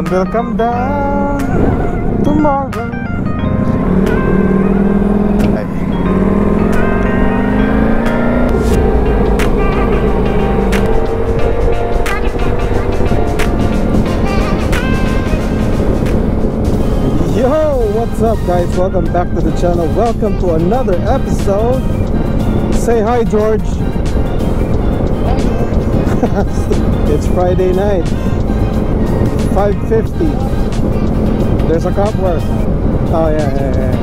sun will come down tomorrow. Ay. Yo, what's up guys? Welcome back to the channel. Welcome to another episode. Say hi, George. It's Friday night, 5:50. There's a cop work. Oh yeah.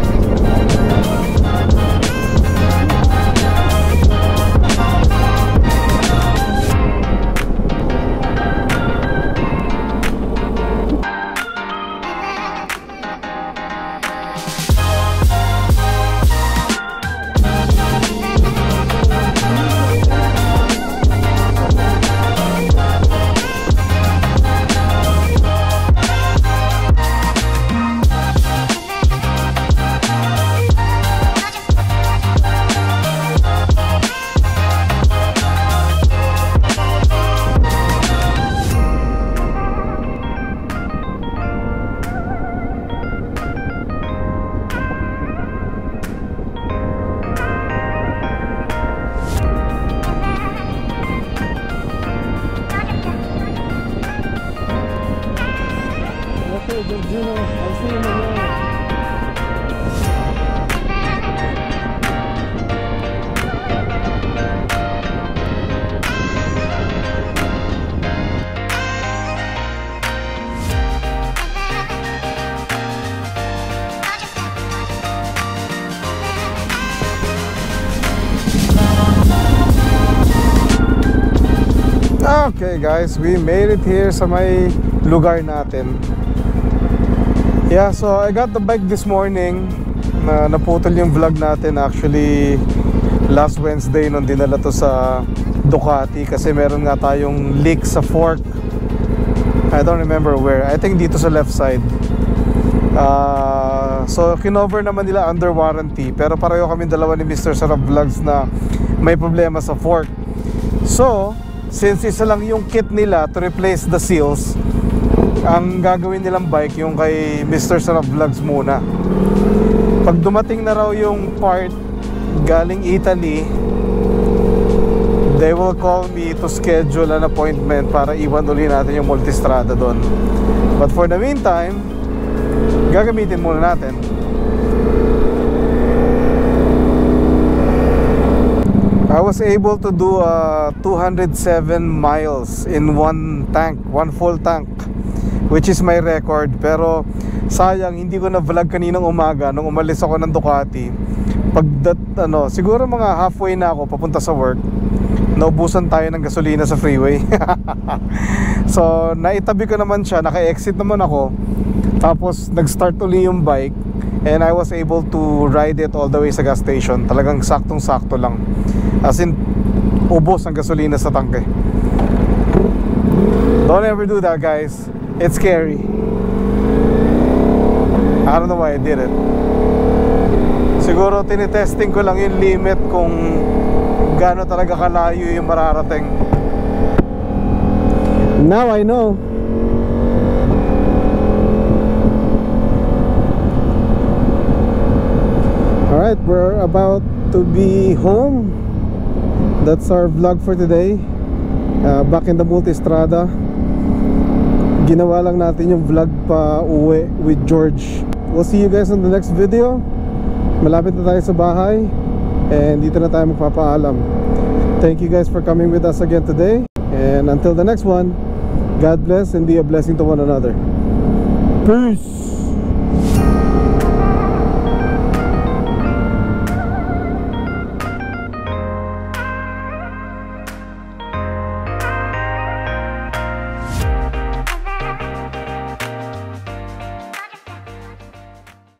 Juno, I'll see you tomorrow. Okay guys, we made it here sa may lugar natin. Yeah, so I got the bike this morning. Naputol yung vlog natin actually last Wednesday nung dinala to sa Ducati kasi meron nga tayong leak sa fork. I don't remember where. I think dito sa left side. So kinover naman nila under warranty, pero pareho kami dalawa ni Mr. Sarap Vlogs na may problema sa fork. So since isa lang yung kit nila to replace the seals, ang gagawin nilang bike yung kay Mr. Sarap Vlogs muna. Pag dumating na raw yung part galing Italy, they will call me to schedule an appointment para iwan uli natin yung multistrada doon. But for the meantime, gagamitin muna natin. I was able to do 207 miles in one tank, one full tank, which is my record. Pero sayang hindi ko na vlog kaninang umaga nung umalis ako ng Ducati. Siguro mga halfway na ako papunta sa work, naubusan tayo ng gasolina sa freeway. So naitabi ko naman siya, naka-exit naman ako. Tapos nag-start uli yung bike, and I was able to ride it all the way sa gas station. Talagang saktong-sakto lang, as in ubos ang gasolina sa tangke. Don't ever do that guys. It's scary. I don't know why I did it. Siguro tinitesting ko lang yung limit kung gaano talaga kalayo yung mararating. Now I know. Alright, we're about to be home. That's our vlog for today. Back in the multistrada. Ginawa lang natin yung vlog pa uwi with George. We'll see you guys in the next video. Malapit na tayo sa bahay, and dito na tayo magpapaalam. Thank you guys for coming with us again today, and until the next one, God bless and be a blessing to one another. Peace.